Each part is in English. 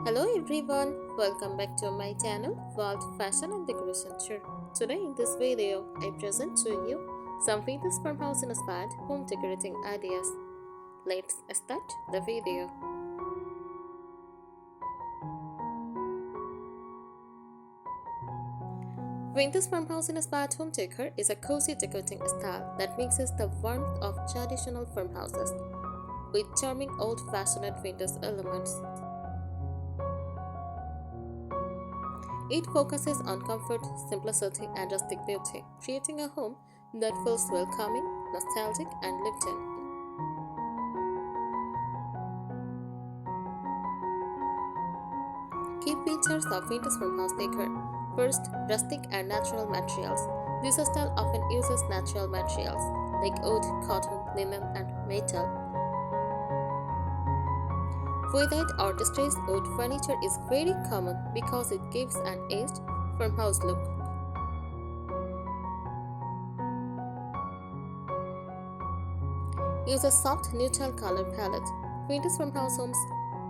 Hello everyone, welcome back to my channel World Fashion and Decoration Tour. Today in this video, I present to you some famous farmhouse inspired home decorating ideas. Let's start the video. Vintage farmhouse inspired home decor is a cozy decorating style that mixes the warmth of traditional farmhouses with charming old-fashioned vintage elements. It focuses on comfort, simplicity, and rustic beauty, creating a home that feels welcoming, nostalgic, and lived in. Key features of vintage farmhouse decor. First, rustic and natural materials. This style often uses natural materials like wood, cotton, linen, and metal. Weathered or distressed wood furniture is very common because it gives an aged farmhouse look. Use a soft neutral color palette. Vintage farmhouse homes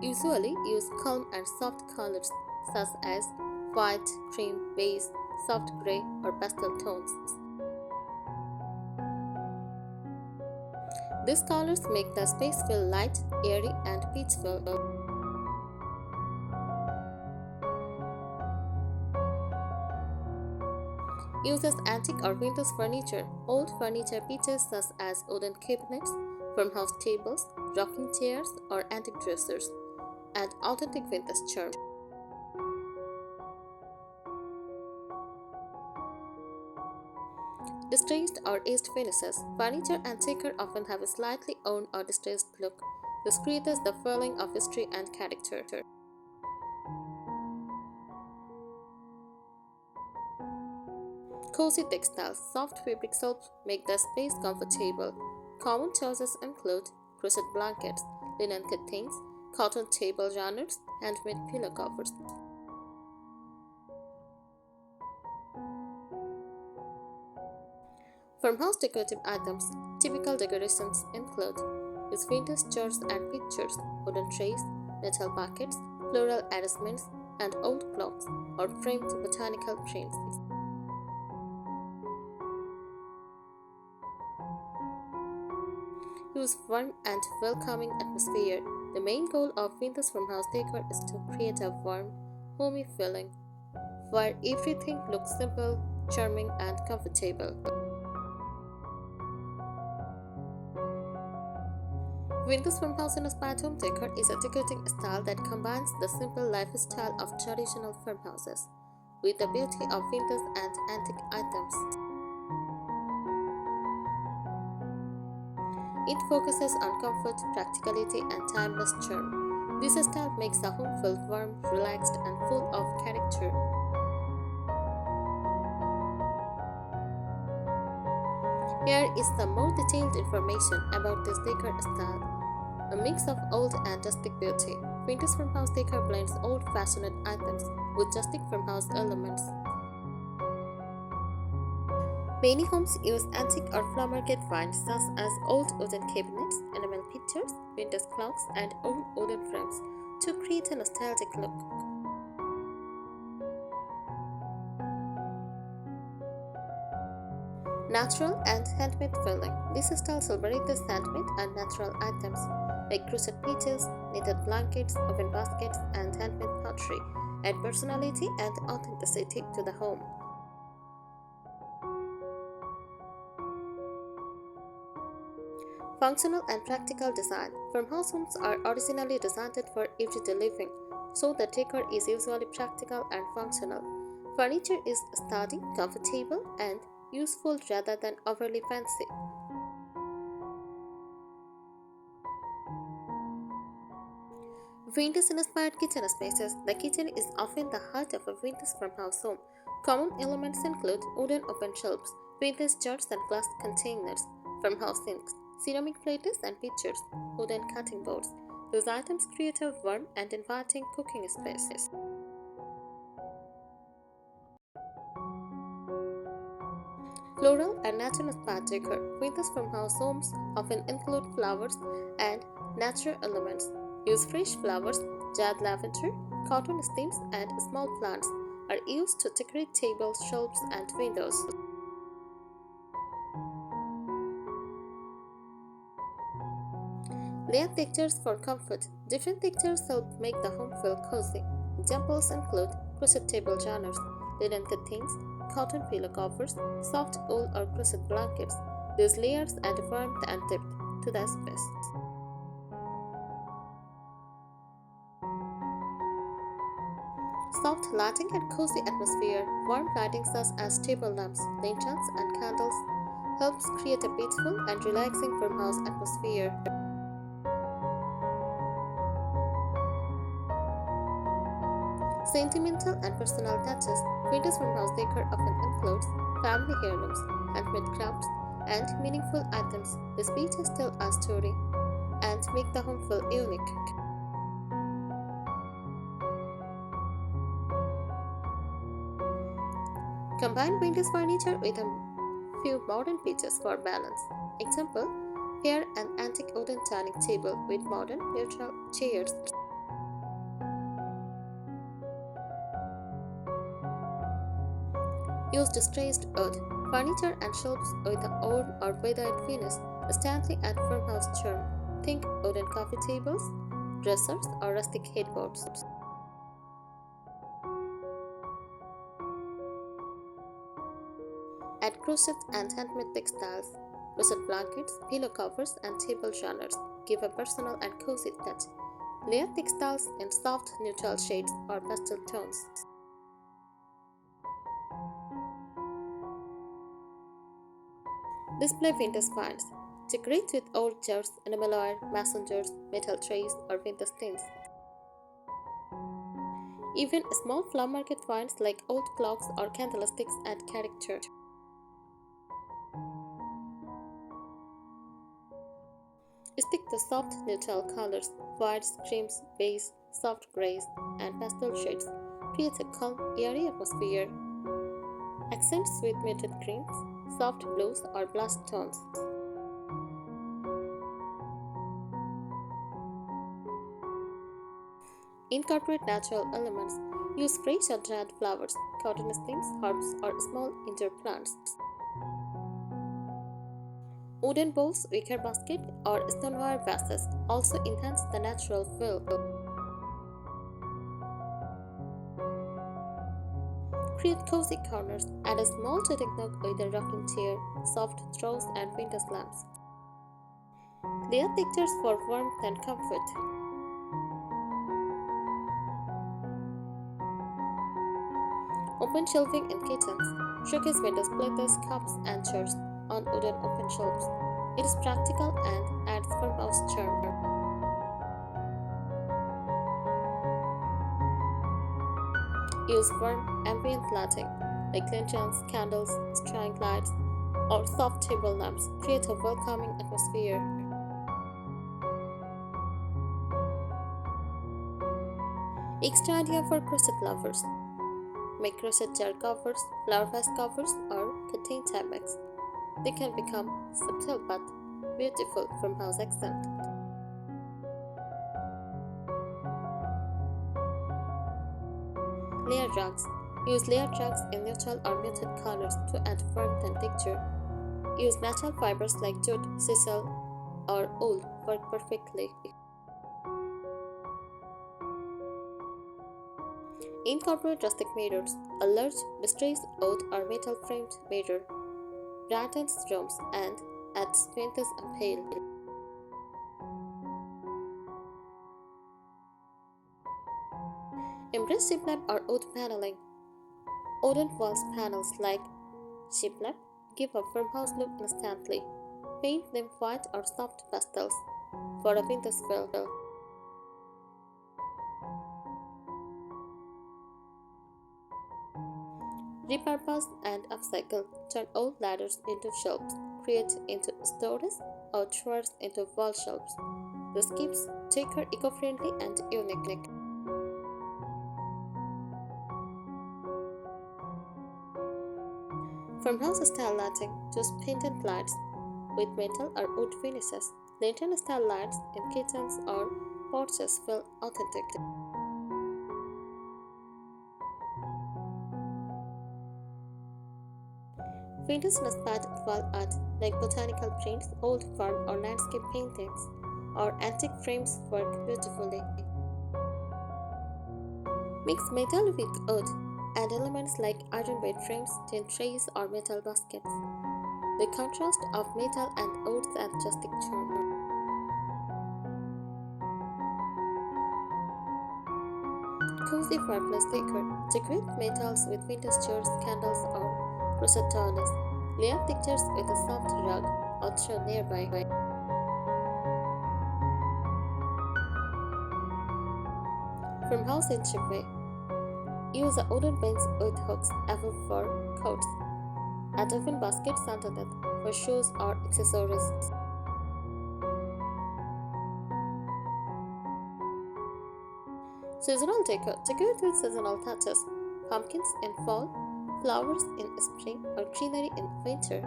usually use calm and soft colors such as white, cream, beige, soft gray, or pastel tones. These colors make the space feel light, airy, and peaceful. Uses antique or vintage furniture. Old furniture features such as wooden cabinets, farmhouse tables, rocking chairs, or antique dressers, and authentic vintage charm. Distressed or aged finishes. Furniture and decor often have a slightly worn or distressed look. This creates the feeling of history and character. Cozy textiles. Soft fabric helps make the space comfortable. Common choices include crochet blankets, linen curtains, cotton table runners, handmade pillow covers. Farmhouse decorative items. Typical decorations include vintage jars and pictures, wooden trays, metal buckets, floral arrangements, and old clocks or framed botanical trees. Use warm and welcoming atmosphere. The main goal of vintage farmhouse decor is to create a warm, homey feeling where everything looks simple, charming, and comfortable. Vintage farmhouse inspired home decor is a decorating style that combines the simple lifestyle of traditional farmhouses with the beauty of vintage and antique items. It focuses on comfort, practicality, and timeless charm. This style makes the home feel warm, relaxed, and full of character. Here is some more detailed information about this decor style. A mix of old and rustic beauty. Vintage farmhouse decor blends old-fashioned items with rustic farmhouse elements. Many homes use antique or flower market finds such as old wooden cabinets, enamel pictures, vintage clocks, and old wooden frames to create a nostalgic look. Natural and handmade feeling. This style celebrates handmade and natural items like crochet peaches, knitted blankets, oven baskets, and handmade pottery add personality and authenticity to the home. Functional and practical design. Farmhouse homes are originally designed for everyday living, so the decor is usually practical and functional. Furniture is sturdy, comfortable, and useful rather than overly fancy. Vintage-inspired kitchen spaces. The kitchen is often the heart of a vintage farmhouse home. Common elements include wooden open shelves, vintage jars and glass containers, farmhouse sinks, ceramic plates and pitchers, wooden cutting boards. These items create a warm and inviting cooking space. Floral and natural-inspired decor. Vintage farmhouse homes often include flowers and natural elements. Use fresh flowers, jade lavender, cotton stems, and small plants are used to decorate tables, shelves, and windows. Layered textures for comfort. Different textures help make the home feel cozy. Examples include crochet table genres, linen curtains, cotton pillow covers, soft wool or crochet blankets. These layers add warmth and depth to the space. Soft lighting and cozy atmosphere. Warm lighting such as table lamps, lanterns, and candles helps create a peaceful and relaxing farmhouse atmosphere. Sentimental and personal touches. Vintage farmhouse decor often includes family heirlooms, handmade crafts, and meaningful items. These pieces tell a story and make the home feel unique. Combine vintage furniture with a few modern pieces for balance. Example: pair an antique wooden dining table with modern neutral chairs. Use distressed wood, furniture and shelves with a worn or weathered finish instantly add farmhouse charm. Think wooden coffee tables, dressers, or rustic headboards. Add crochet and handmade textiles. Crochet blankets, pillow covers, and table genres give a personal and cozy touch. Layer textiles in soft neutral shades or pastel tones. Display vintage finds. Decorate with old jars, enamelware, mason jars, metal trays, or vintage tins. Even small flower market finds like old clocks or candlesticks add character. Stick to soft neutral colors, whites, creams, beige, soft grays, and pastel shades. Create a calm, airy atmosphere. Accents with muted greens, soft blues, or blush tones. Incorporate natural elements. Use fresh or dried flowers, cotton stems, herbs, or small indoor plants. Wooden bowls, wicker basket, or stoneware vases also enhance the natural feel. Create cozy corners. Add a small sitting nook with a rocking chair, soft throws, and vintage lamps. Layer textures for warmth and comfort. Open shelving in kitchens. Showcase vintage platters, cups, and chairs on wooden open shelves. It is practical and adds farmhouse charm. Use warm ambient lighting like lanterns, candles, string lights, or soft table lamps. Create a welcoming atmosphere. Extra idea for crochet lovers. Make crochet jar covers, flower vase covers, or contain tie bags. They can become subtle but beautiful farmhouse accent. Layer rugs. Use layered rugs in neutral or muted colors to add warmth and texture. Use natural fibers like jute, sisal, or wool work perfectly. Incorporate rustic mirrors. A large, distressed wood or metal framed mirror brightens rooms and adds vintage appeal. Embrace shiplap or wood paneling. Wooden walls panels like shiplap give a farmhouse look instantly. Paint them white or soft pastels for a vintage feel. Repurpose and upcycle. Turn old ladders into shelves. Create into storage or drawers into wall shelves. This keeps decor eco-friendly and unique. Farmhouse style lighting. Choose pendant lights with metal or wood finishes. Lantern style lights in kitchens or porches feel authentic. Vintage-inspired wall art like botanical prints, old farm or landscape paintings, or antique frames work beautifully. Mix metal with wood. Add elements like iron bed frames, tin trays, or metal baskets. The contrast of metal and wood adds rustic charm. Cozy fireplace decor. Decorate metals with vintage chairs, candles, or crochet towels. Lay out pictures with a soft rug or throw nearby. Farmhouse in Chipway. Use a wooden bench with hooks above for coats. Add open baskets underneath for shoes or accessories. Seasonal decor. Decorate with seasonal touches. Pumpkins in fall, flowers in spring, or greenery in winter.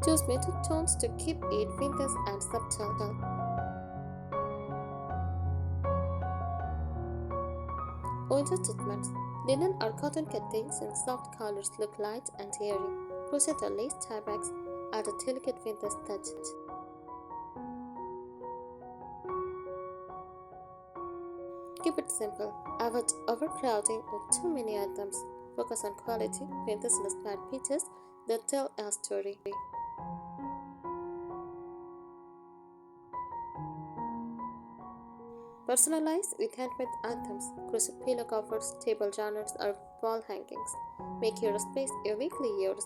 Choose muted tones to keep it vintage and subtle. Winter treatments. Linen or cotton curtains in soft colors look light and airy. Crochet or lace tie backs add a delicate vintage touch. Keep it simple. Avoid overcrowding with too many items. Focus on quality, vintage-inspired pieces that tell a story. Personalize with handmade items, crochet pillow covers, table runners, or wall hangings. Make your space uniquely yours.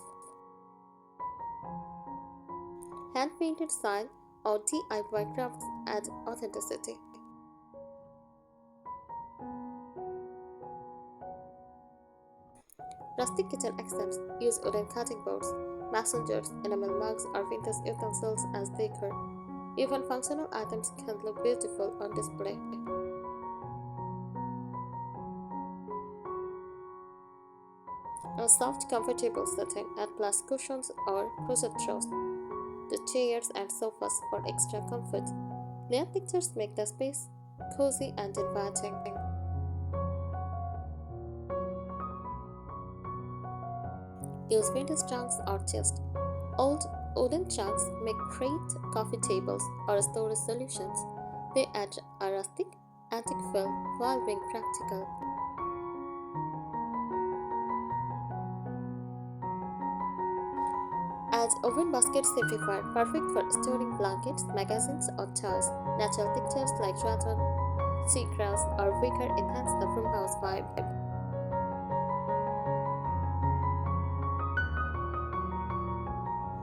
Hand-painted sign or DIY crafts add authenticity. Rustic kitchen accents. Use wooden cutting boards, mason jars, enamel mugs, or vintage utensils as decor. Even functional items can look beautiful on display. A soft, comfortable setting. Add plush cushions or crochet throws. The chairs and sofas for extra comfort. Layout pictures make the space cozy and inviting. Use vintage trunks or chests. Old wooden trunks make great coffee tables or storage solutions. They add a rustic, antique feel while being practical. Add oven basket simplifier, perfect for storing blankets, magazines, or toys. Natural textures like rattan, seagrass, or wicker enhance the farmhouse vibe.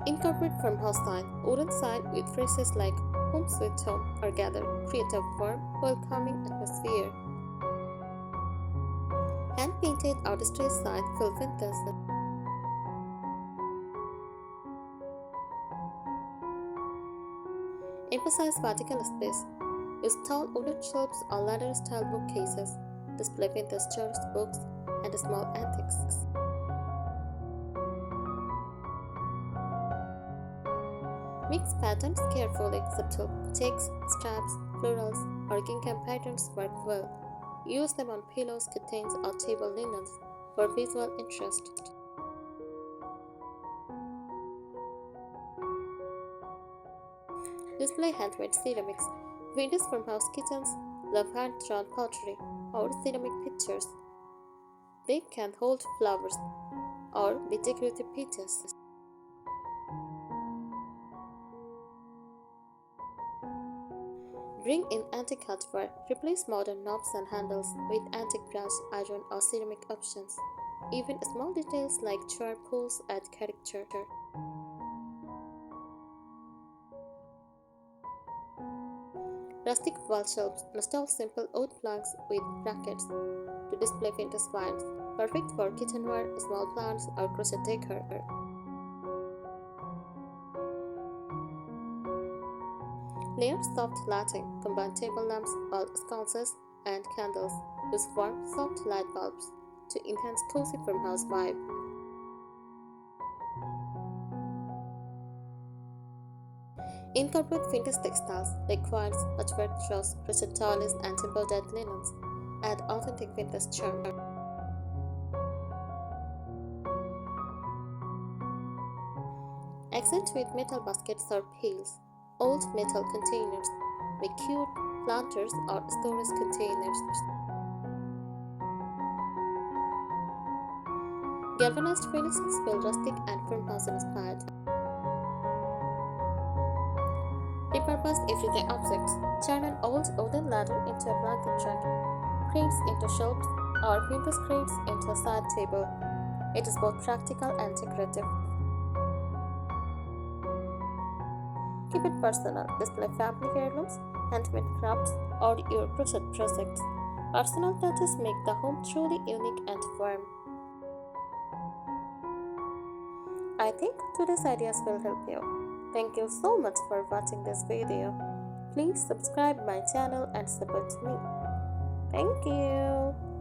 Incorporate farmhouse sign, wooden sign with phrases like "Home Sweet Home" or "Gather." Create a warm, welcoming atmosphere. Hand-painted or distressed sign feel vintage. Emphasize vertical space. Use tall wooden shelves or ladder-style bookcases. Display vintage chairs, books, and small antiques. Mix patterns carefully. Subtle checks, straps, florals, or gingham patterns work well. Use them on pillows, curtains, or table linens for visual interest. Display handmade ceramics. Vintage farmhouse kitchens love hand-drawn pottery or ceramic pictures. They can hold flowers or be decorative pieces. Bring in antique hardware. Replace modern knobs and handles with antique brass, iron, or ceramic options. Even small details like chair pulls add character. Rustic wall shelves. Install simple wood planks with brackets to display vintage finds. Perfect for kitchenware, small plants, or crochet decor. Layered soft lighting. Combine table lamps, wall sconces, and candles. Use warm, soft light bulbs to enhance cozy farmhouse vibe. Incorporate vintage textiles like quilts, patchwork throws, crochet towels, and embroidered linens. Add authentic vintage charm. Accent with metal baskets or pails, old metal containers, make cute planters or storage containers. Galvanized finishes feel rustic and farmhouse inspired. Repurpose everyday objects. Turn an old wooden ladder into a blanket rack, crates into shelves, or window screens into a side table. It is both practical and decorative. Keep it personal. Display family heirlooms, handmade crafts, or your projects. Personal touches make the home truly unique and warm. I think today's ideas will help you. Thank you so much for watching this video. Please subscribe my channel and support me. Thank you.